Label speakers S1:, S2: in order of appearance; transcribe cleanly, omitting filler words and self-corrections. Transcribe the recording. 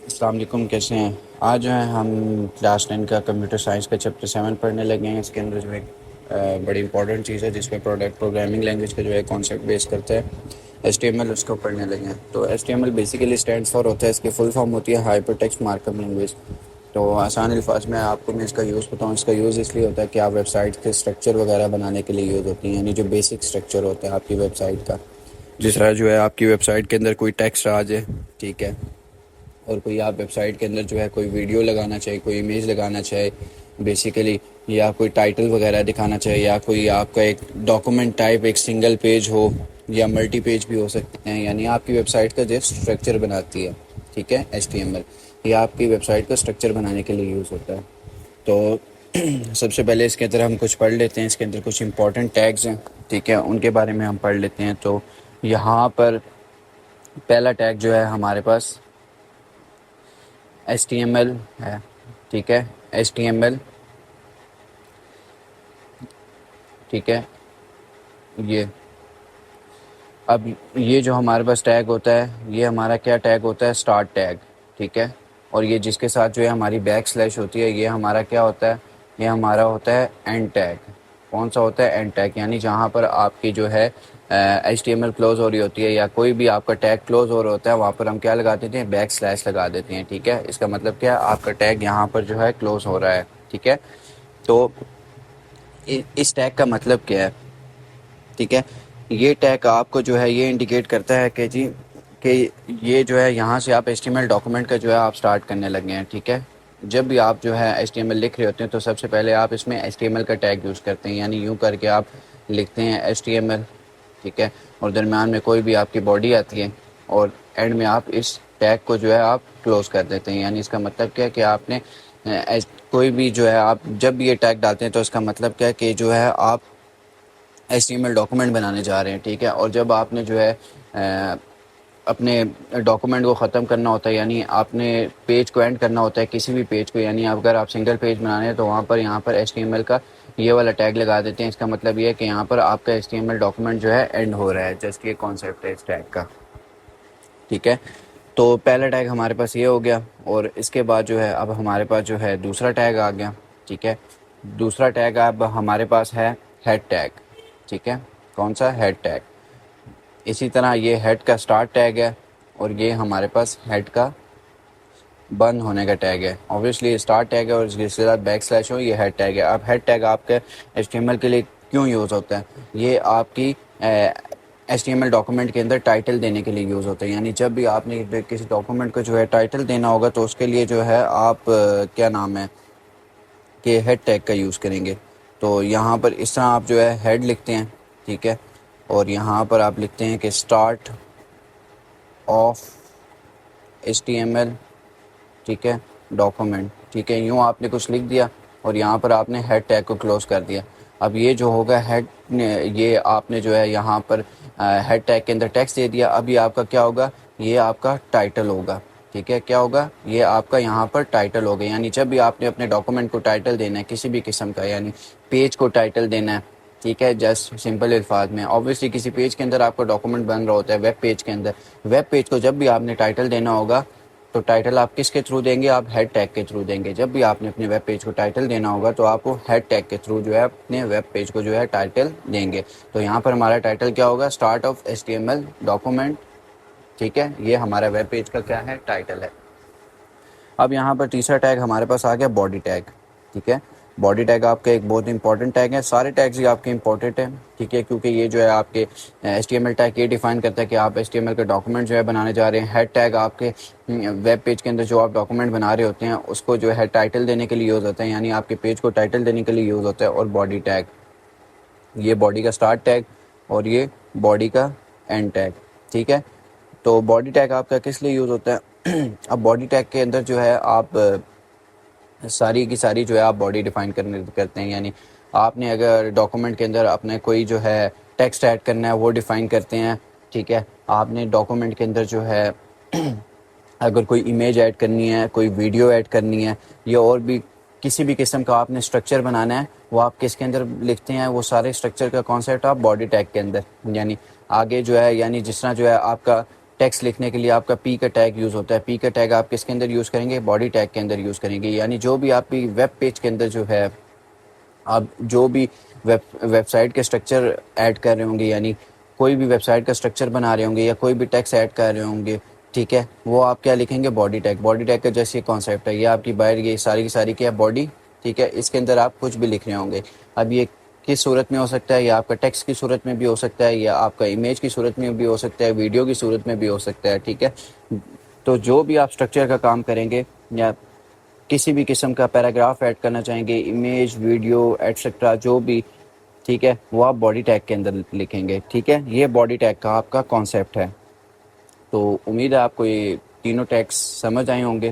S1: السلام علیکم، کیسے ہیں؟ آج جو ہے ہم کلاس 10 کا کمپیوٹر سائنس کا چیپٹر 7 پڑھنے لگے ہیں۔ اس کے اندر جو ہے بڑی امپورٹنٹ چیز ہے جس میں پروگرامنگ لینگویج کا جو ہے کانسیپٹ بیس کرتا ہے ایچ ٹی ایم ایل، اس کو پڑھنے لگے ہیں۔ تو H T M L basically stand for ہوتا ہے، اس کی فل فارم ہوتی ہے hyper text mark up language. تو آسان الفاظ میں آپ کو میں اس کا یوز بتاؤں، اس کا یوز اس لیے ہوتا ہے کہ آپ ویب سائٹ کے اسٹرکچر وغیرہ بنانے کے لیے یوز ہوتی ہیں، یعنی جو بیسک اسٹرکچر ہوتا ہے آپ کی ویب سائٹ کا۔ جس طرح جو ہے آپ کی ویب سائٹ کے اندر کوئی ٹیکسٹ آ جائے، ٹھیک ہے، اور کوئی آپ ویب سائٹ کے اندر جو ہے کوئی ویڈیو لگانا چاہے، کوئی امیج لگانا چاہے بیسیکلی، یا کوئی ٹائٹل وغیرہ دکھانا چاہے، یا کوئی آپ کا ایک ڈاکومنٹ ٹائپ ایک سنگل پیج ہو یا ملٹی پیج بھی ہو سکتے ہیں، یعنی آپ کی ویب سائٹ کا جو اسٹرکچر بناتی ہے، ٹھیک ہے، ایچ ٹی ایم ایل یہ آپ کی ویب سائٹ کا اسٹرکچر بنانے کے لیے یوز ہوتا ہے۔ تو سب سے پہلے اس کے اندر ہم کچھ پڑھ لیتے ہیں، اس کے اندر کچھ امپورٹنٹ ٹیگز ہیں، ٹھیک ہے، ان کے بارے میں ہم پڑھ لیتے ہیں۔ تو یہاں پر پہلا ٹیگ جو ہے ہمارے پاس ایچ ٹی ایم ایل ہے، ٹھیک ہے، ایچ ٹی ایم ایل، ٹھیک ہے۔ یہ اب یہ جو ہمارے پاس ٹیگ ہوتا ہے، یہ ہمارا کیا ٹیگ ہوتا ہے؟ اسٹارٹ ٹیگ، ٹھیک ہے۔ اور یہ جس کے ساتھ جو ہے ہماری بیک سلیش ہوتی ہے، یہ ہمارا کیا ہوتا ہے؟ یہ ہمارا ہوتا ہے اینڈ ٹیگ۔ کون سا ہوتا ہے؟ اینڈ ٹیگ، یعنی جہاں پر آپ کی جو ہے H T M L close ہو رہی ہوتی ہے، یا کوئی بھی آپ کا ٹیگ کلوز ہو رہا ہوتا ہے، وہاں پر ہم کیا لگا دیتے ہیں؟ بیک سلیش لگا دیتے ہیں، ٹھیک ہے۔ اس کا مطلب کیا ہے؟ آپ کا ٹیگ یہاں پر جو ہے کلوز ہو رہا ہے، ٹھیک ہے۔ تو اس ٹیگ کا مطلب کیا ہے؟ ٹھیک ہے، یہ ٹیگ آپ کو جو ہے یہ انڈیکیٹ کرتا ہے کہ جی کہ یہ جو ہے یہاں سے آپ H T M L document کا جو ہے آپ سٹارٹ کرنے لگے ہیں، ٹھیک ہے۔ جب بھی آپ جو ہے ایچ ٹی ایم ایل لکھ رہے ہوتے ہیں تو سب سے پہلے آپ اس میں ایچ ٹی ایم ایل کا ٹیگ یوز کرتے ہیں، یعنی یوں کر کے آپ لکھتے ہیں ایچ ٹی ایم ایل، ٹھیک ہے، اور درمیان میں کوئی بھی آپ کی باڈی آتی ہے، اور اینڈ میں آپ اس ٹیگ کو جو ہے آپ کلوز کر دیتے ہیں۔ یعنی اس کا مطلب کیا ہے کہ آپ نے کوئی بھی جو ہے آپ جب یہ ٹیگ ڈالتے ہیں تو اس کا مطلب کیا ہے کہ جو ہے آپ H T M L document بنانے جا رہے ہیں، ٹھیک ہے۔ اور جب آپ نے جو ہے اپنے ڈاکومنٹ کو ختم کرنا ہوتا ہے، یعنی آپ نے پیج کو اینڈ کرنا ہوتا ہے، کسی بھی پیج کو، یعنی اگر آپ سنگل پیج بنا رہے ہیں تو وہاں پر یہاں پر ایچ ٹی ایم ایل کا یہ والا ٹیگ لگا دیتے ہیں۔ اس کا مطلب یہ ہے کہ یہاں پر آپ کا H T M L document جو ہے اینڈ ہو رہا ہے، جسٹ یہ کانسیپٹ ہے اس ٹیگ کا، ٹھیک ہے۔ تو پہلا ٹیگ ہمارے پاس یہ ہو گیا، اور اس کے بعد جو ہے اب ہمارے پاس جو ہے دوسرا ٹیگ آ گیا، ٹھیک ہے۔ دوسرا ٹیگ اب ہمارے پاس ہے ہیڈ ٹیگ، ٹھیک ہے۔ کون سا؟ Head tag. اسی طرح یہ ہیڈ کا سٹارٹ ٹیگ ہے، اور یہ ہمارے پاس ہیڈ کا بند ہونے کا ٹیگ ہے۔ اوبویسلی یہ سٹارٹ ٹیگ ہے اور اس کے ساتھ بیک سلیش ہو، یہ ہیڈ ٹیگ ہے۔ اب ہیڈ ٹیگ آپ کے ایچ ٹی ایم ایل کے لیے کیوں یوز ہوتا ہے؟ یہ آپ کی H T M L document کے اندر ٹائٹل دینے کے لیے یوز ہوتا ہے، یعنی جب بھی آپ نے کسی ڈاکومنٹ کو جو ہے ٹائٹل دینا ہوگا تو اس کے لیے جو ہے آپ کیا نام ہے کہ ہیڈ ٹیگ کا یوز کریں گے۔ تو یہاں پر اس طرح آپ جو ہے ہیڈ لکھتے ہیں، ٹھیک ہے، اور یہاں پر آپ لکھتے ہیں کہ start of H T M L, ٹھیک ہے، ڈاکومنٹ، ٹھیک ہے، یوں آپ نے کچھ لکھ دیا اور یہاں پر آپ نے ہیڈ ٹیگ کو کلوز کر دیا۔ اب یہ جو ہوگا ہیڈ، یہ آپ نے جو ہے یہاں پر ہیڈ ٹیگ کے اندر ٹیکسٹ دے دیا، اب یہ آپ کا کیا ہوگا؟ یہ آپ کا ٹائٹل ہوگا، ٹھیک ہے۔ کیا ہوگا؟ یہ آپ کا یہاں پر ٹائٹل ہوگا، یعنی جب بھی آپ نے اپنے ڈاکومنٹ کو ٹائٹل دینا ہے کسی بھی قسم کا، یعنی پیج کو ٹائٹل دینا ہے، ٹھیک ہے، جسٹ سمپل الفاظ میں، اوبویسلی کسی پیج کے اندر آپ کا ڈاکومنٹ بن رہا ہوتا ہے، ویب پیج کے اندر، ویب پیج کو جب بھی آپ نے ٹائٹل دینا ہوگا تو ٹائٹل آپ کس کے تھرو دیں گے؟ آپ ہیڈ ٹیگ کے تھرو دیں گے۔ جب بھی آپ نے اپنے ویب پیج کو ٹائٹل دینا ہوگا تو آپ ہیڈ ٹیگ کے تھرو جو ہے اپنے ویب پیج کو جو ہے ٹائٹل دیں گے۔ تو یہاں پر ہمارا ٹائٹل کیا ہوگا؟ Start of H T M L document, ٹھیک ہے، یہ ہمارا ویب پیج کا کیا ہے؟ ٹائٹل ہے۔ اب یہاں پر تیسرا ٹیگ ہمارے پاس آ گیا باڈی ٹیگ، ٹھیک ہے۔ باڈی ٹیگ آپ کا ایک بہت امپورٹنٹ ٹیگ ہے، سارے ٹیگز ہی آپ کے امپورٹنٹ ہیں، ٹھیک ہے، کیونکہ یہ جو ہے آپ کے H T M L tag یہ ڈیفائن کرتا ہے کہ آپ ایچ ٹی ایم ایل کا ڈاکومنٹ جو ہے بنانے جا رہے ہیں۔ ہیڈ ٹیگ آپ کے ویب پیج کے اندر جو آپ ڈاکومنٹ بنا رہے ہوتے ہیں اس کو جو ہے ٹائٹل دینے کے لیے یوز ہوتا ہے، یعنی آپ کے پیج کو ٹائٹل دینے کے لیے یوز ہوتا ہے۔ اور باڈی ٹیگ، یہ باڈی کا سٹارٹ ٹیگ اور یہ باڈی کا اینڈ ٹیگ، ٹھیک ہے۔ تو باڈی ٹیگ آپ کا کس لیے یوز ہوتا ہے؟ اب باڈی ٹیگ کے اندر جو ہے آپ ساری کی ساری جو ہے آپ باڈی ڈیفائن کرتے ہیں، یعنی آپ نے اگر ڈاکومنٹ کے اندر اپنے کوئی جو ہے ٹیکسٹ ایڈ کرنا ہے وہ ڈیفائن کرتے ہیں، ٹھیک ہے۔ آپ نے ڈاکومنٹ کے اندر جو ہے اگر کوئی امیج ایڈ کرنی ہے، کوئی ویڈیو ایڈ کرنی ہے، یا اور بھی کسی بھی قسم کا آپ نے اسٹرکچر بنانا ہے، وہ آپ کس کے اندر لکھتے ہیں؟ وہ سارے اسٹرکچر کا کانسیپٹ آپ باڈی ٹیگ کے اندر، یعنی آگے جو ہے، یعنی جس طرح جو ہے آپ کا ٹیکسٹ لکھنے کے لیے آپ کا پی کا ٹیگ یوز ہوتا ہے. پی کا ٹیگ آپ کس کے اندر یوز کریں گے؟ باڈی ٹیگ کے اندر یوز کریں گے. یعنی جو بھی آپ کی ویب پیج کے اندر جو ہے آپ جو بھی ویب سائٹ کے اسٹرکچر ایڈ کر رہے ہوں گے، یعنی کوئی بھی ویب سائٹ کا اسٹرکچر بنا رہے ہوں گے یا کوئی بھی ٹیکسٹ ایڈ کر رہے ہوں گے، ٹھیک ہے، وہ آپ کیا لکھیں گے؟ Body tag. باڈی ٹیگ کا جیسے کانسیپٹ ہے، یہ آپ کی باہر یہ ساری کی ساری کیا باڈی، ٹھیک ہے، اس کے اندر آپ کچھ بھی لکھ رہے ہوں گے. اب یہ کس صورت میں ہو سکتا ہے؟ یا آپ کا ٹیکسٹ کی صورت میں بھی ہو سکتا ہے، یا آپ کا امیج کی صورت میں بھی ہو سکتا ہے، ویڈیو کی صورت میں بھی ہو سکتا ہے، ٹھیک ہے. تو جو بھی آپ اسٹرکچر کا کام کریں گے یا کسی بھی قسم کا پیراگراف ایڈ کرنا چاہیں گے، امیج، ویڈیو ایٹسٹرا جو بھی، ٹھیک ہے، وہ آپ باڈی ٹیگ کے اندر لکھیں گے. ٹھیک ہے، یہ باڈی ٹیگ کا آپ کا کانسیپٹ ہے. تو امید ہے آپ کو یہ تینوں ٹیگس سمجھ آئے ہوں گے.